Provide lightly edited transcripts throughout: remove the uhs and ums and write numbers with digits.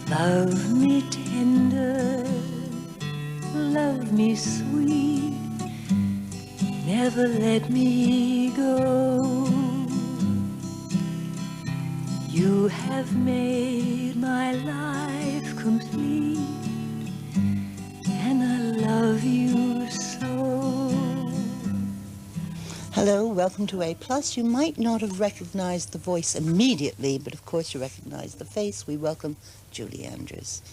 Love me tender, love me sweet, never let me go. You have made my life complete, and I love you so. Hello, welcome to A+. You might not have recognized the voice immediately, but of course you recognize the face. We welcome Julie Andrews.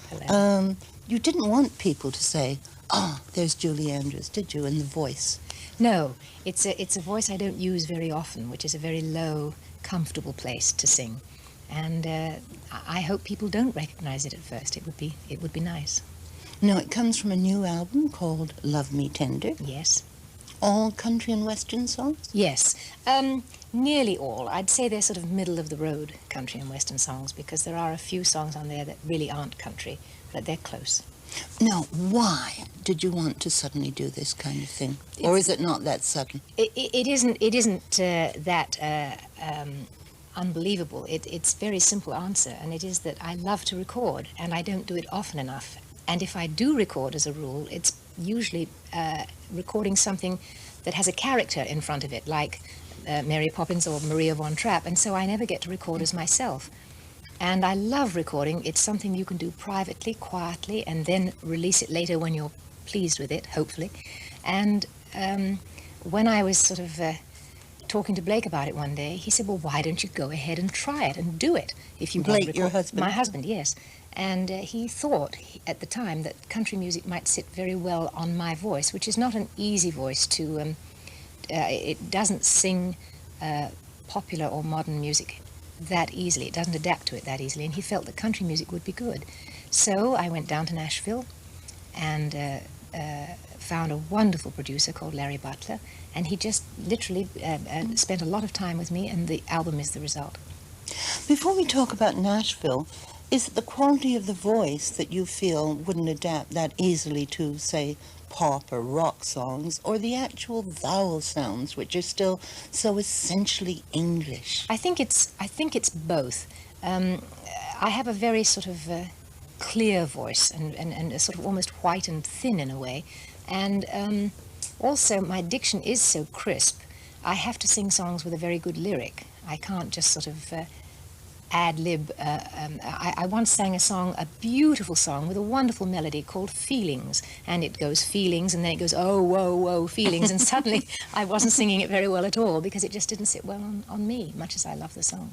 Hello. You didn't want people to say, "Ah, there's Julie Andrews," did you, in the voice? No, it's a voice I don't use very often, which is a very low, comfortable place to sing. And I hope people don't recognize it at first. It would be nice. No, it comes from a new album called Love Me Tender. Yes. All country and western songs? Yes. Nearly all. I'd say they're sort of middle-of-the-road country and western songs, because there are a few songs on there that really aren't country, but they're close. Now, why did you want to suddenly do this kind of thing? Or is it not that sudden? It isn't that unbelievable. It's a very simple answer, and it is that I love to record, and I don't do it often enough. And if I do record, as a rule, it's usually recording something that has a character in front of it, like Mary Poppins or Maria von Trapp, and so I never get to record as myself. And I love recording. It's something you can do privately, quietly, and then release it later when you're pleased with it, hopefully. And when I was sort of talking to Blake about it one day, he said, well, why don't you go ahead and try it and do it? If you Blake, want to your record. husband? My husband, yes. And he thought at the time that country music might sit very well on my voice, which is not an easy voice to, it doesn't sing popular or modern music that easily. It doesn't adapt to it that easily, and he felt that country music would be good. So I went down to Nashville and found a wonderful producer called Larry Butler, and he just literally spent a lot of time with me, and the album is the result. Before we talk about Nashville, is it the quality of the voice that you feel wouldn't adapt that easily to, say, pop or rock songs, or the actual vowel sounds, which are still so essentially English? I think it's both. I have a very sort of clear voice and a sort of almost white and thin in a way, and also my diction is so crisp. I have to sing songs with a very good lyric. I can't just sort of ad-lib. I once sang a beautiful song with a wonderful melody called Feelings, and it goes feelings, and then it goes oh, whoa, whoa, feelings, and suddenly I wasn't singing it very well at all, because it just didn't sit well on me, much as I love the song.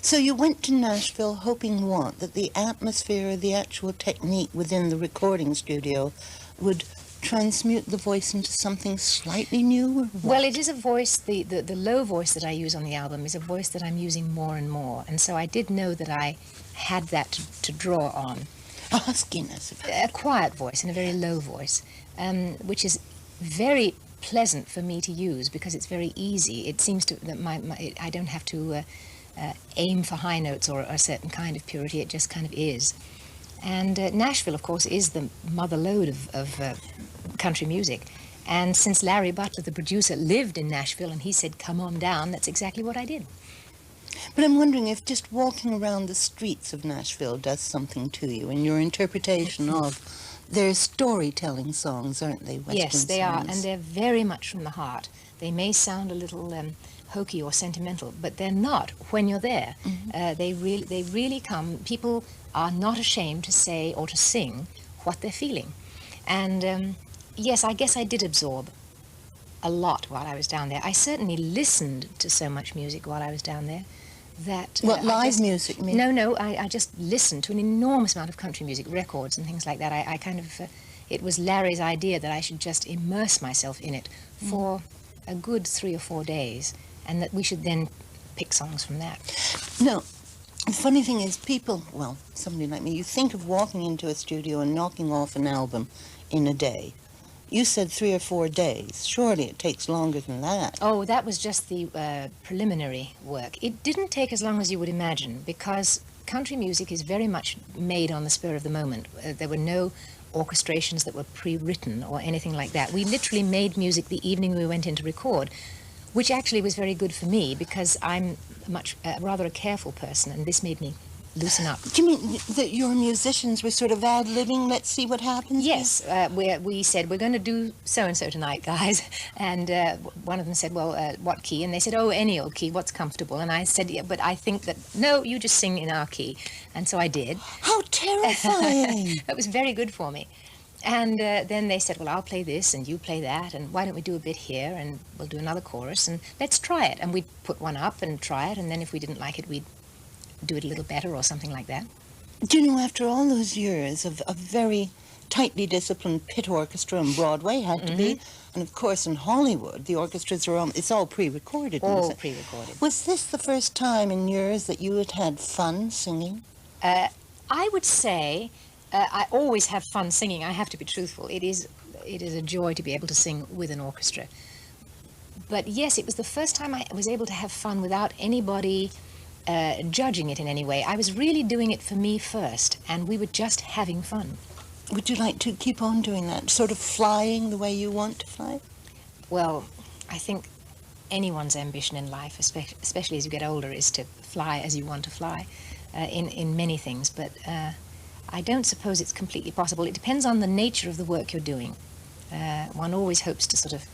So you went to Nashville hoping what? That the atmosphere, the actual technique within the recording studio would transmute the voice into something slightly new? Or what? Well, it is a voice, the low voice that I use on the album is a voice that I'm using more and more, and so I did know that I had that to draw on. A huskiness. A quiet voice and a very low voice, which is very pleasant for me to use because it's very easy. It seems to that I don't have to aim for high notes or a certain kind of purity. It just kind of is. And Nashville, of course, is the mother lode of country music. And since Larry Butler, the producer, lived in Nashville and he said, come on down, that's exactly what I did. But I'm wondering if just walking around the streets of Nashville does something to you in your interpretation of their storytelling songs, aren't they? Western yes, they are, songs. and they're very much from the heart. They may sound a little hokey or sentimental, but they're not when you're there. Mm-hmm. They really come. People are not ashamed to say or to sing what they're feeling. And yes, I guess I did absorb a lot while I was down there. I certainly listened to so much music while I was down there that... What, live music, you mean? No, I just listened to an enormous amount of country music, records and things like that. I kind of... it was Larry's idea that I should just immerse myself in it for a good 3 or 4 days, and that we should then pick songs from that. No. The funny thing is, people, well, somebody like me, you think of walking into a studio and knocking off an album in a day. You said 3 or 4 days. Surely it takes longer than that. Oh, that was just the preliminary work. It didn't take as long as you would imagine, because country music is very much made on the spur of the moment. There were no orchestrations that were pre-written or anything like that. We literally made music the evening we went in to record, which actually was very good for me, because I'm rather a careful person, and this made me loosen up. Do you mean that your musicians were sort of ad-libbing, let's see what happens? Yes, we said, we're going to do so-and-so tonight, guys. And one of them said, well, what key? And they said, oh, any old key, what's comfortable? And I said, yeah, but I think that, no, you just sing in our key. And so I did. How terrifying! That was very good for me. And then they said, well, I'll play this and you play that, and why don't we do a bit here, and we'll do another chorus, and let's try it. And we'd put one up and try it, and then if we didn't like it, we'd do it a little better or something like that. Do you know, after all those years of a very tightly disciplined pit orchestra on Broadway, had to be, and of course in Hollywood, the orchestras are it's all pre-recorded. All pre-recorded. Was this the first time in years that you had fun singing? I would say I always have fun singing. I have to be truthful. It is a joy to be able to sing with an orchestra. But yes, it was the first time I was able to have fun without anybody judging it in any way. I was really doing it for me first, and we were just having fun. Would you like to keep on doing that, sort of flying the way you want to fly? Well, I think anyone's ambition in life, especially as you get older, is to fly as you want to fly in many things. But I don't suppose it's completely possible. It depends on the nature of the work you're doing. One always hopes to sort of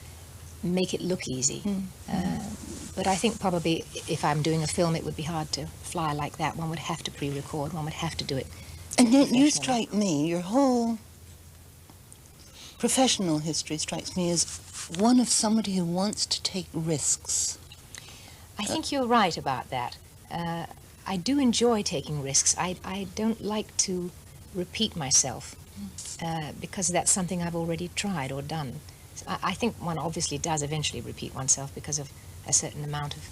make it look easy. But I think probably if I'm doing a film, it would be hard to fly like that. One would have to pre-record. One would have to do it. And yet you strike me, your whole professional history strikes me as one of somebody who wants to take risks. I think you're right about that. I do enjoy taking risks. I don't like to repeat myself because that's something I've already tried or done. I think one obviously does eventually repeat oneself because of a certain amount of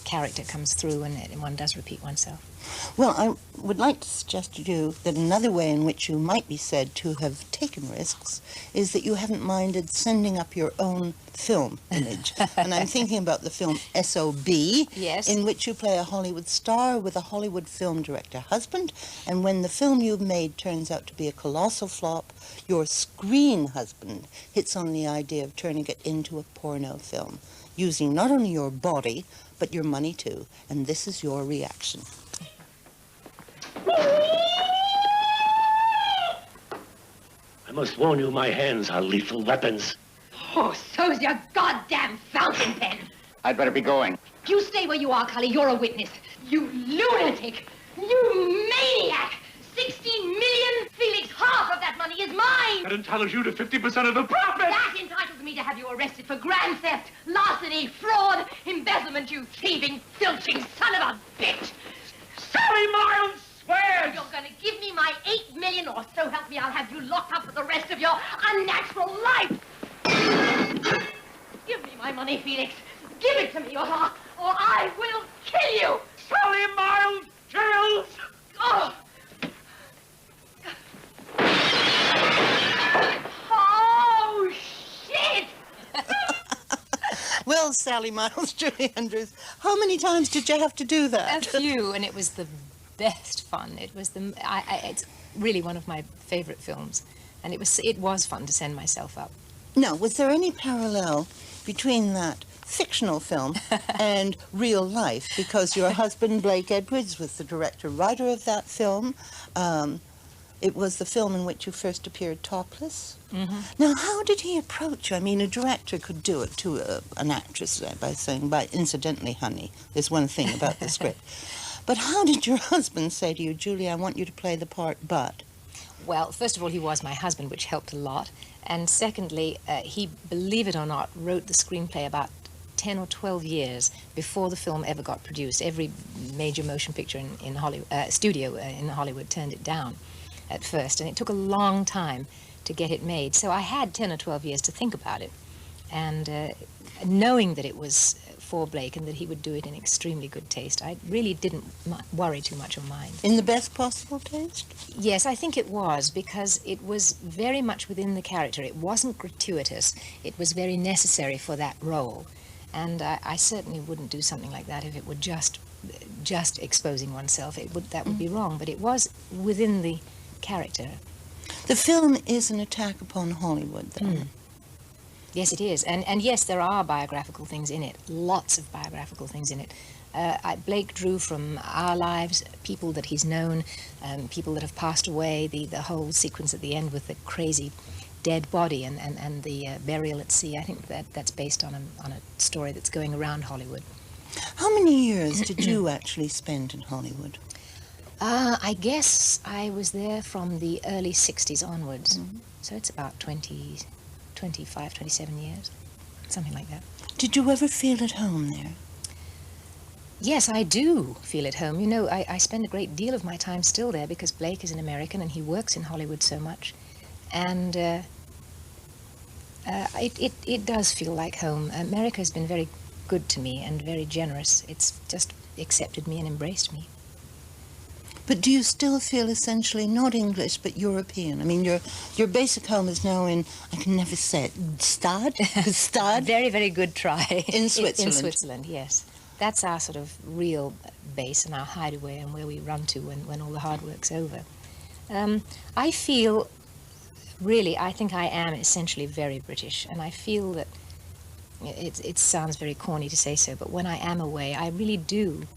character comes through, and one does repeat oneself. Well, I would like to suggest to you that another way in which you might be said to have taken risks is that you haven't minded sending up your own film image. And I'm thinking about the film S.O.B., yes, in which you play a Hollywood star with a Hollywood film director husband, and when the film you've made turns out to be a colossal flop, your screen husband hits on the idea of turning it into a porno film, using not only your body, but your money too. And this is your reaction. I must warn you, my hands are lethal weapons. Oh, so's your goddamn fountain pen. I'd better be going. You stay where you are, Cully. You're a witness. You lunatic. You maniac. 16 million? Felix, half of that money is mine. That entitles you to 50% of the profit. That entitles me to have you arrested for grand theft, larceny, fraud, embezzlement, you thieving, filching son of a bitch. Sally Miles swears. You're gonna give me my 8 million, or so help me, I'll have you locked up for the rest of your unnatural life. Give me my money, Felix. Give it to me, or I will kill you. Sally Miles kills. Oh! Oh, shit! Well, Sally Miles, Julie Andrews, how many times did you have to do that? A few, and it was the best fun. It was it's really one of my favorite films, and it was fun to send myself up. Now, was there any parallel between that fictional film and real life? Because your husband, Blake Edwards, was the director-writer of that film. It was the film in which you first appeared topless. Mm-hmm. Now, how did he approach you? I mean, a director could do it to an actress by saying, incidentally, honey, there's one thing about the script. But how did your husband say to you, Julie, I want you to play the part, but? Well, first of all, he was my husband, which helped a lot. And secondly, he, believe it or not, wrote the screenplay about 10 or 12 years before the film ever got produced. Every major motion picture in Hollywood, studio in Hollywood turned it down at first, and it took a long time to get it made. So I had 10 or 12 years to think about it, and knowing that it was for Blake and that he would do it in extremely good taste, I really didn't worry too much or mind. In the best possible taste? Yes, I think it was, because it was very much within the character. It wasn't gratuitous. It was very necessary for that role. And I certainly wouldn't do something like that if it were just exposing oneself. That would be wrong, but it was within the character. The film is an attack upon Hollywood, though. Yes, it is. And yes, there are biographical things in it, lots of biographical things in it. Blake drew from our lives, people that he's known, people that have passed away, the whole sequence at the end with the crazy dead body and the burial at sea. I think that's based on a story that's going around Hollywood. How many years did you actually spend in Hollywood? I guess I was there from the early 60s onwards. So it's about 25, 27 years, something like that. Did you ever feel at home there? Yes, I do feel at home. You know, I spend a great deal of my time still there because Blake is an American and he works in Hollywood so much. And it does feel like home. America has been very good to me and very generous. It's just accepted me and embraced me. But do you still feel essentially not English but European? I mean, your basic home is now in, I can never say it, Stad? Stad? Very, very good try. In Switzerland. In Switzerland, yes. That's our sort of real base and our hideaway and where we run to when all the hard work's over. I feel, really, I think I am essentially very British, and I feel that it sounds very corny to say so, but when I am away, I really do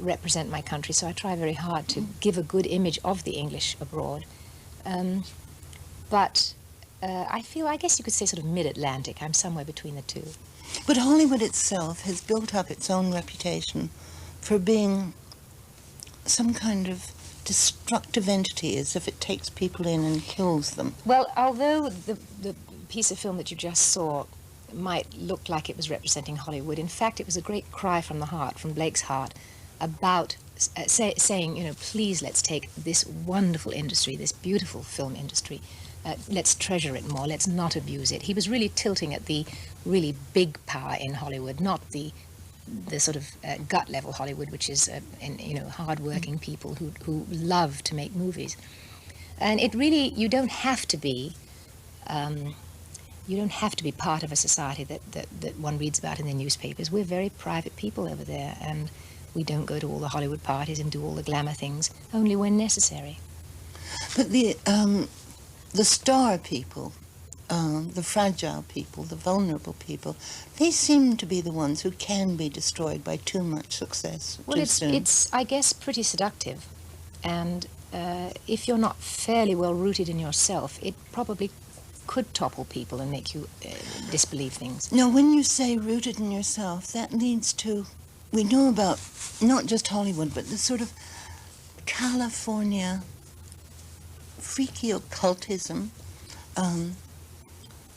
represent my country, so I try very hard to give a good image of the English abroad. But I feel, I guess you could say sort of mid-Atlantic. I'm somewhere between the two. But Hollywood itself has built up its own reputation for being some kind of destructive entity, as if it takes people in and kills them. Well, although the piece of film that you just saw might look like it was representing Hollywood, in fact it was a great cry from the heart, from Blake's heart, about saying, you know, please let's take this wonderful industry, this beautiful film industry, let's treasure it more, let's not abuse it. He was really tilting at the really big power in Hollywood, not the sort of gut level Hollywood, which is hard-working people who love to make movies. And it really, you don't have to be part of a society that one reads about in the newspapers. We're very private people over there, and we don't go to all the Hollywood parties and do all the glamour things, only when necessary. But the star people, the fragile people, the vulnerable people, they seem to be the ones who can be destroyed by too much success. Well, it's I guess pretty seductive, and if you're not fairly well rooted in yourself, it probably could topple people and make you disbelieve things. Now, when you say rooted in yourself, that leads to, we know about not just Hollywood, but the sort of California freaky occultism,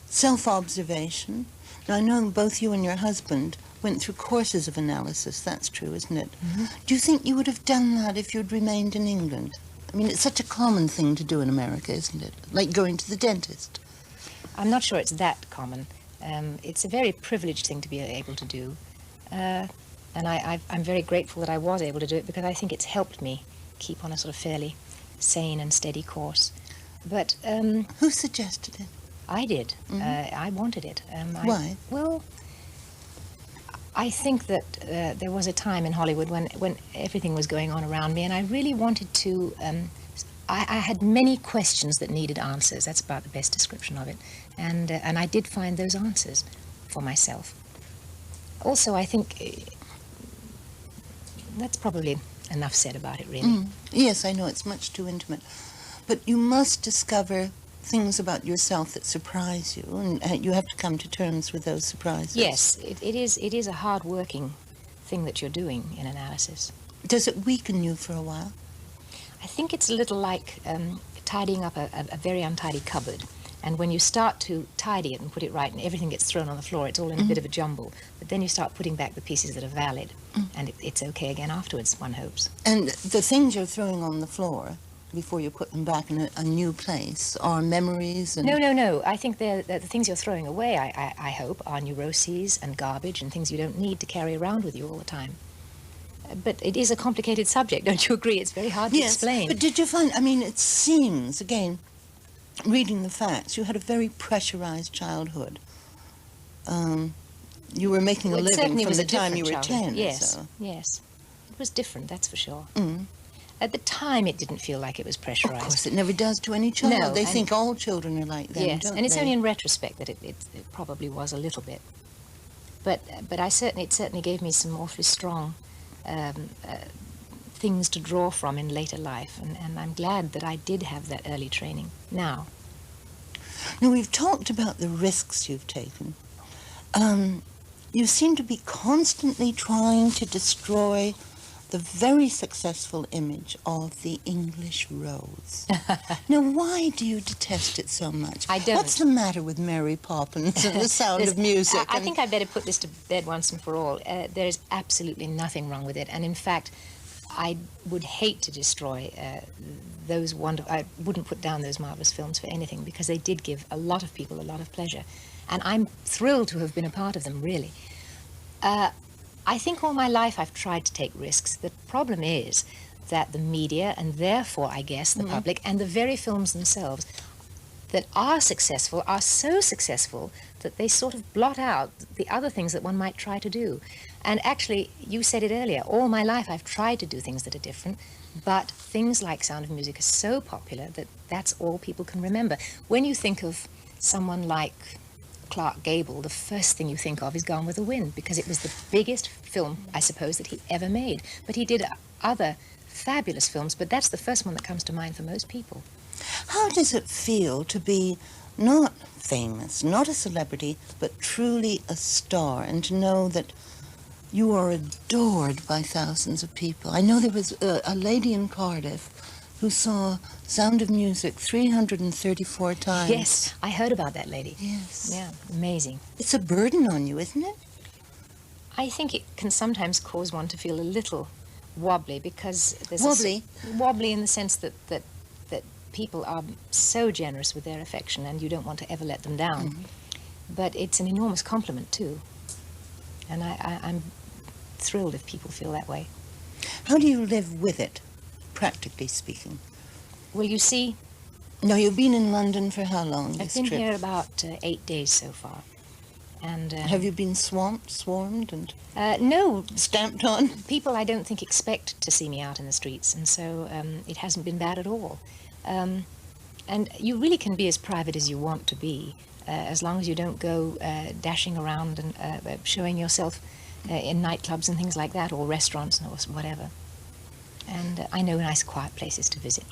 self-observation. Now, I know both you and your husband went through courses of analysis. That's true, isn't it? Mm-hmm. Do you think you would have done that if you'd remained in England? I mean, it's such a common thing to do in America, isn't it? Like going to the dentist. I'm not sure it's that common. It's a very privileged thing to be able to do. And I'm very grateful that I was able to do it, because I think it's helped me keep on a sort of fairly sane and steady course. But who suggested it? I did. Mm-hmm. I wanted it. Why? Well, I think that there was a time in Hollywood when everything was going on around me, and I really wanted to. I had many questions that needed answers. That's about the best description of it, and I did find those answers for myself. Also, I think that's probably enough said about it, really. Yes, I know it's much too intimate, but you must discover things about yourself that surprise you, and you have to come to terms with those surprises. Yes, it is a hard-working thing that you're doing in analysis. Does it weaken you for a while? I think it's a little like tidying up a very untidy cupboard. And when you start to tidy it and put it right and everything gets thrown on the floor, it's all in a bit of a jumble. But then you start putting back the pieces that are valid, and it's okay again afterwards, one hopes. And the things you're throwing on the floor before you put them back in a new place are memories and... No. I think the things you're throwing away, I hope, are neuroses and garbage and things you don't need to carry around with you all the time. But it is a complicated subject, don't you agree? It's very hard to explain. But did you find, I mean, it seems, again, reading the facts, you had a very pressurized childhood. You were making a living from the time you were 10. Yes, so. yes. It was different, that's for sure. At the time, it didn't feel like it was pressurized. Of course, it never does to any child. No, they and- think all children are like them, Yes, don't and it's they? only in retrospect that it probably was a little bit. But it certainly gave me some awfully strong things to draw from in later life, and I'm glad that I did have that early training now. Now, we've talked about the risks you've taken. You seem to be constantly trying to destroy the very successful image of the English rose. Now, why do you detest it so much? I don't. What's the matter with Mary Poppins and the Sound of Music? I think I'd better put this to bed once and for all. There is absolutely nothing wrong with it, and in fact, I would hate to destroy those wonderful... I wouldn't put down those marvelous films for anything, because they did give a lot of people a lot of pleasure, and I'm thrilled to have been a part of them, really. I think all my life I've tried to take risks. The problem is that the media, and therefore, I guess, the public, and the very films themselves that are successful are so successful that they sort of blot out the other things that one might try to do. And actually, you said it earlier, all my life I've tried to do things that are different, but things like Sound of Music are so popular that that's all people can remember. When you think of someone like Clark Gable, the first thing you think of is Gone with the Wind, because it was the biggest film, I suppose, that he ever made. But he did other fabulous films, but that's the first one that comes to mind for most people. How does it feel to be not famous, not a celebrity, but truly a star, and to know that you are adored by thousands of people? I know there was a lady in Cardiff who saw Sound of Music 334 times. Yes, I heard about that lady. Yes. Yeah, amazing. It's a burden on you, isn't it? I think it can sometimes cause one to feel a little wobbly, because there's Wobbly? Wobbly in the sense that people are so generous with their affection, and you don't want to ever let them down. But it's an enormous compliment too, and I'm thrilled if people feel that way. How do you live with it, practically speaking? Well, you see, Now, you've been in London for how long, I've this been trip? here about 8 days so far, and Have you been swarmed and no, stamped on? people I don't think expect to see me out in the streets, and so it hasn't been bad at all. And you really can be as private as you want to be, as long as you don't go dashing around and showing yourself in nightclubs and things like that, or restaurants or whatever. And I know nice quiet places to visit.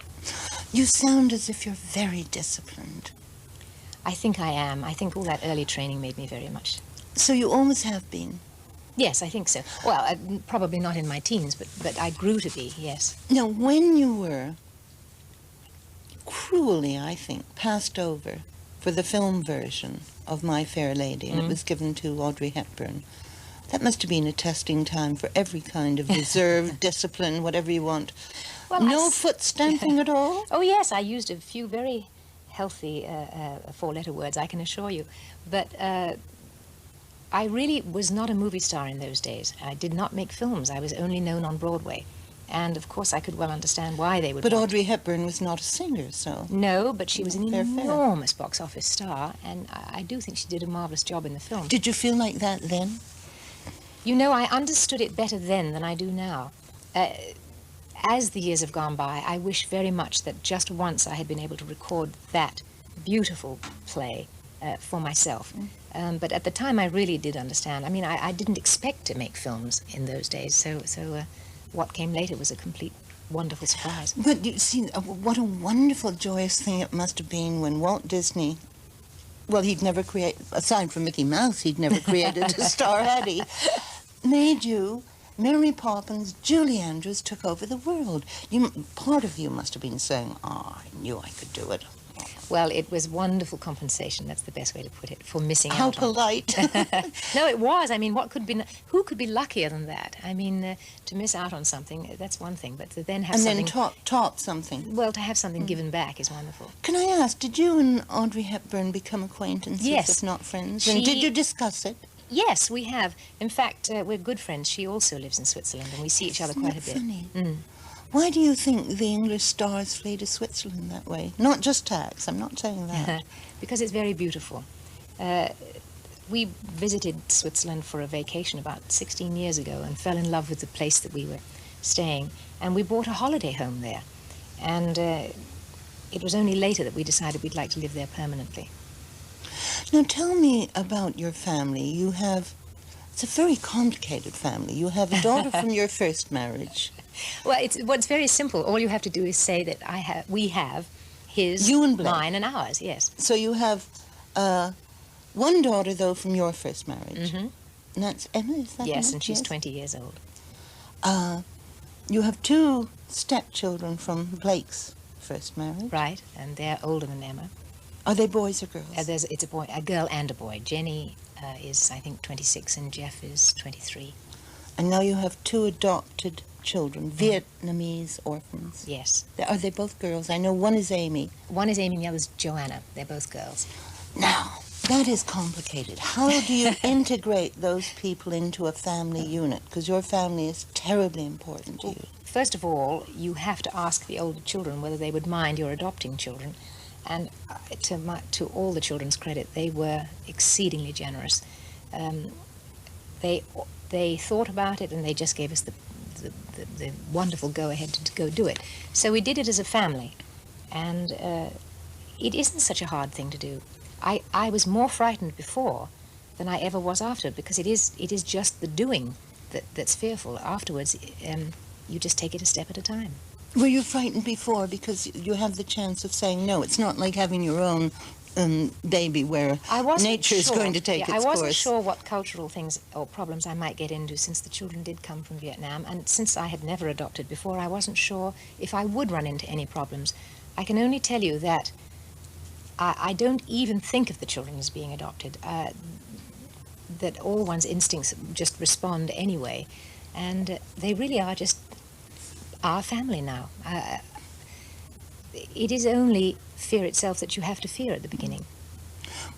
You sound as if you're very disciplined. I think I am. I think all that early training made me very much. So you always have been. Yes, I think so. Well, probably not in my teens, but I grew to be, yes. Now, when you were cruelly, I think, passed over for the film version of My Fair Lady, and it was given to Audrey Hepburn, that must have been a testing time for every kind of reserve, discipline, whatever you want. Well, No foot stamping at all? Oh, yes, I used a few very healthy four-letter words, I can assure you. But I really was not a movie star in those days. I did not make films. I was only known on Broadway. And, of course, I could well understand why they would But want... Audrey Hepburn was not a singer, so... No, but she was an Fair. enormous box office star, and I do think she did a marvelous job in the film. Did you feel like that then? You know, I understood it better then than I do now. As the years have gone by, I wish very much that just once I had been able to record that beautiful play for myself. But at the time, I really did understand. I mean, I didn't expect to make films in those days, so what came later was a complete wonderful surprise. But you see, what a wonderful, joyous thing it must have been when Walt Disney... Well, he'd never created... Aside from Mickey Mouse, he'd never created a star, had he? Made you... Mary Poppins, Julie Andrews took over the world. Part of you must have been saying, I knew I could do it. Well, it was wonderful compensation, that's the best way to put it, for missing How out on. polite. No, it was. I mean, who could be luckier than that? I mean, to miss out on something, that's one thing, but to then have And something... then top something. Well, to have something given back is wonderful. Can I ask, did you and Audrey Hepburn become acquaintances, Yes. if not friends? And did you discuss it? Yes, we have. In fact, we're good friends. She also lives in Switzerland, and we see each other Isn't quite that a bit. funny? Why do you think the English stars flee to Switzerland that way? Not just tax, I'm not saying that. Because it's very beautiful. We visited Switzerland for a vacation about 16 years ago and fell in love with the place that we were staying, and we bought a holiday home there. And it was only later that we decided we'd like to live there permanently. Now tell me about your family. It's a very complicated family. You have a daughter from your first marriage. Well, it's very simple. All you have to do is say that we have his, You and Blake. mine, and ours. Yes. So you have one daughter, though, from your first marriage. Mm-hmm. And that's Emma, is that Yes, Emma? and she's 20 years old. You have two stepchildren from Blake's first marriage. Right, and they're older than Emma. Are they boys or girls? It's a girl and a boy. Jenny is, I think, 26, and Jeff is 23. And now you have two adopted children, Vietnamese orphans. Yes. Are they both girls? I know one is Amy. One is Amy and the other is Joanna. They're both girls. Now, that is complicated. How do you integrate those people into a family unit? Because your family is terribly important to you. First of all, you have to ask the older children whether they would mind your adopting children. And to all the children's credit, they were exceedingly generous. They thought about it, and they just gave us the wonderful go-ahead to go do it. So we did it as a family, and it isn't such a hard thing to do. I was more frightened before than I ever was after, because it is just the doing that's fearful. Afterwards, you just take it a step at a time. Were you frightened before because you have the chance of saying no? It's not like having your own baby where nature is going to take its course. I wasn't sure what cultural things or problems I might get into, since the children did come from Vietnam, and since I had never adopted before, I wasn't sure if I would run into any problems. I can only tell you that I don't even think of the children as being adopted, that all one's instincts just respond anyway, and they really are just our family now. It is only fear itself that you have to fear at the beginning.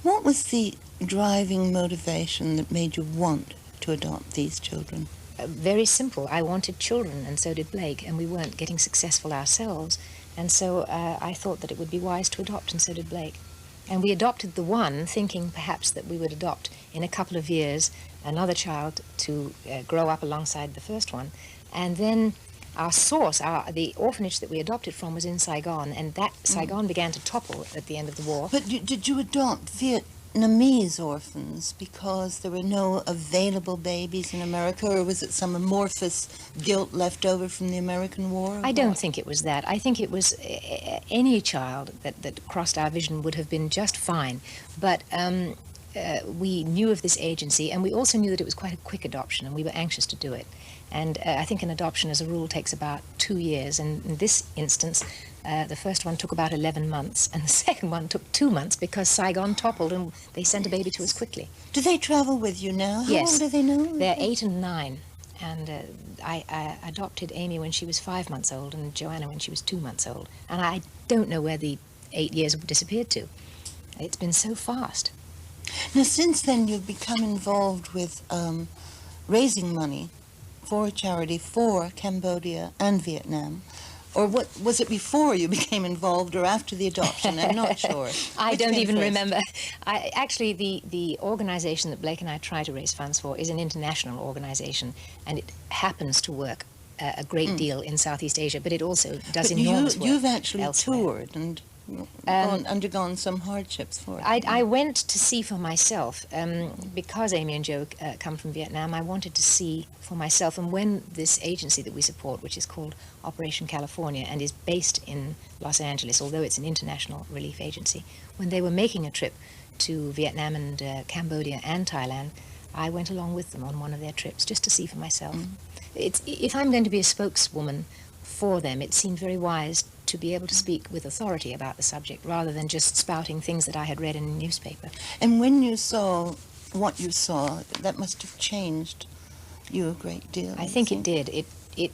What was the driving motivation that made you want to adopt these children? Very simple. I wanted children, and so did Blake, and we weren't getting successful ourselves, and so I thought that it would be wise to adopt, and so did Blake. And we adopted the one, thinking perhaps that we would adopt in a couple of years another child to grow up alongside the first one, and then our source, the orphanage that we adopted from, was in Saigon, and that Saigon began to topple at the end of the war. But did you adopt Vietnamese orphans because there were no available babies in America, or was it some amorphous guilt left over from the American war? I don't think it was that. I think it was any child that crossed our vision would have been just fine, but we knew of this agency, and we also knew that it was quite a quick adoption, and we were anxious to do it. And I think an adoption, as a rule, takes about 2 years. And in this instance, the first one took about 11 months, and the second one took 2 months because Saigon toppled, and they sent a baby to us quickly. Do they travel with you now? How Yes. old are they now? They're 8 and 9. And I adopted Amy when she was 5 months old, and Joanna when she was 2 months old. And I don't know where the 8 years have disappeared to. It's been so fast. Now, since then, you've become involved with raising money for a charity for Cambodia and Vietnam. Or what was it before you became involved, or after the adoption? I'm not sure. I Which don't came even first? remember. Actually, the organization that Blake and I try to raise funds for is an international organization, and it happens to work a great deal in Southeast Asia, but it also does But enormous work you've actually elsewhere. toured and undergone some hardships for it. I went to see for myself, because Amy and Joe come from Vietnam. I wanted to see for myself, and when this agency that we support, which is called Operation California and is based in Los Angeles, although it's an international relief agency, when they were making a trip to Vietnam and Cambodia and Thailand, I went along with them on one of their trips just to see for myself. If I'm going to be a spokeswoman for them, it seemed very wise to be able to speak with authority about the subject rather than just spouting things that I had read in a newspaper. And when you saw what you saw, that must have changed you a great deal. I think it did. You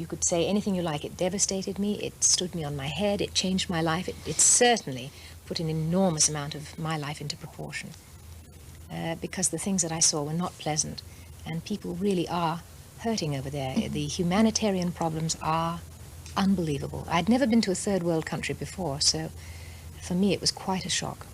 could say anything you like. It devastated me. It stood me on my head. It changed my life. It certainly put an enormous amount of my life into proportion. Because the things that I saw were not pleasant, and people really are hurting over there. The humanitarian problems are unbelievable. I'd never been to a third world country before, so for me it was quite a shock.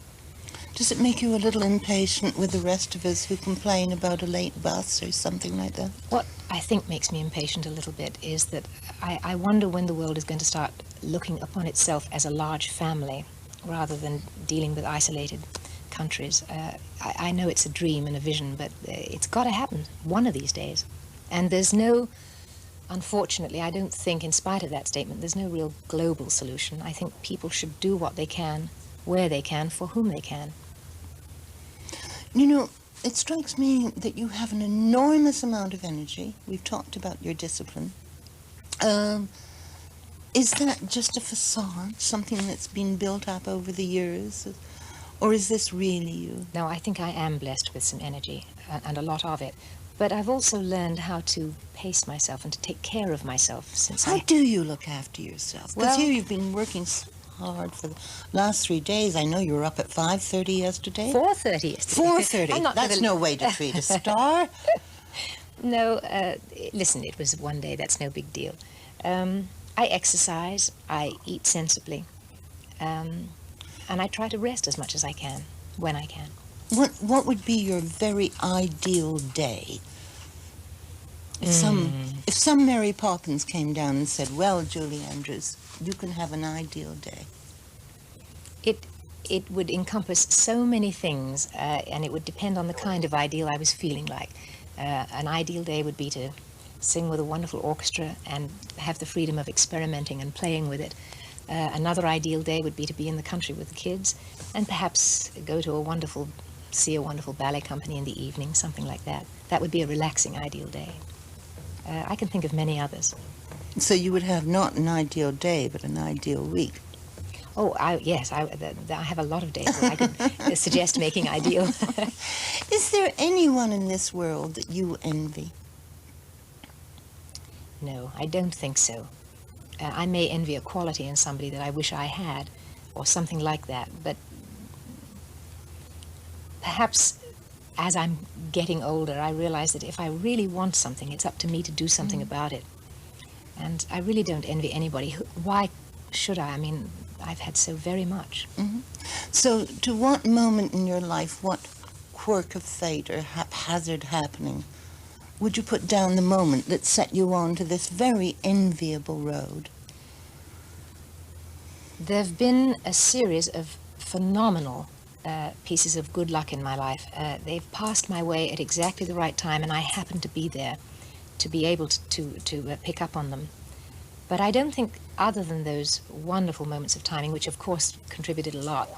Does it make you a little impatient with the rest of us who complain about a late bus or something like that? What I think makes me impatient a little bit is that I wonder when the world is going to start looking upon itself as a large family rather than dealing with isolated countries. I know it's a dream and a vision, but it's got to happen one of these days. And there's no, unfortunately, I don't think, in spite of that statement, there's no real global solution. I think people should do what they can, where they can, for whom they can. You know, it strikes me that you have an enormous amount of energy. We've talked about your discipline. Is that just a facade, something that's been built up over the years? Or is this really you? No, I think I am blessed with some energy, and a lot of it. But I've also learned how to pace myself and to take care of myself since How do you look after yourself? Because Well- here you've been working so hard for the last 3 days. I know you were up at 5:30 yesterday. 4:30 yesterday. 4:30. I'm not That's gonna- no way to treat a star. No, listen, it was one day, that's no big deal. I exercise, I eat sensibly, and I try to rest as much as I can, when I can. What would be your very ideal day? If some Mary Poppins came down and said, "Well, Julie Andrews, you can have an ideal day." It would encompass so many things, and it would depend on the kind of ideal I was feeling like. An ideal day would be to sing with a wonderful orchestra and have the freedom of experimenting and playing with it. Another ideal day would be to be in the country with the kids and perhaps go to see a wonderful ballet company in the evening, something like that. That would be a relaxing ideal day. I can think of many others. So you would have not an ideal day, but an ideal week. Oh, yes, I have a lot of days that I could suggest making ideal. Is there anyone in this world that you envy? No, I don't think so. I may envy a quality in somebody that I wish I had, or something like that, but perhaps as I'm getting older, I realize that if I really want something, it's up to me to do something about it. And I really don't envy anybody. Why should I? I mean, I've had so very much. So to what moment in your life, what quirk of fate or haphazard happening would you put down the moment that set you on to this very enviable road? There have been a series of phenomenal pieces of good luck in my life. They've passed my way at exactly the right time, and I happened to be there to be able to pick up on them. But I don't think, other than those wonderful moments of timing, which of course contributed a lot,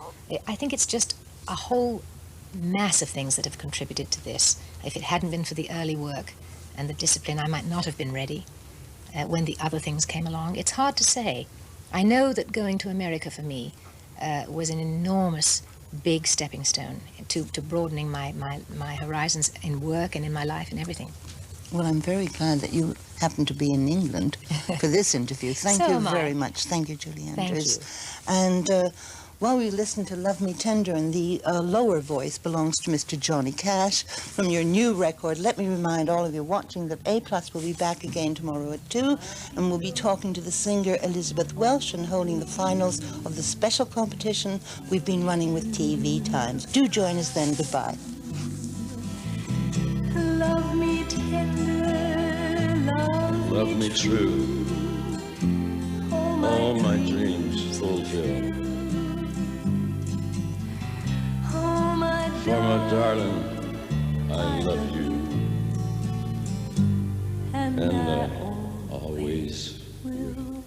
I think it's just a whole mass of things that have contributed to this. If it hadn't been for the early work and the discipline, I might not have been ready when the other things came along. It's hard to say. I know that going to America for me was an enormous, big stepping stone to broadening my horizons in work and in my life and everything. Well, I'm very glad that you happen to be in England for this interview. Thank So you am I. very much. Thank you, Julie Thank Andrews. you. And while we listen to Love Me Tender, and the lower voice belongs to Mr. Johnny Cash from your new record, let me remind all of you watching that A+ will be back again tomorrow at 2, and we'll be talking to the singer Elizabeth Welsh and holding the finals of the special competition we've been running with TV Times. Do join us then. Goodbye. Love me tender, Love me true, all my dreams fulfill. oh my For my darling, I love you, and and I I always will.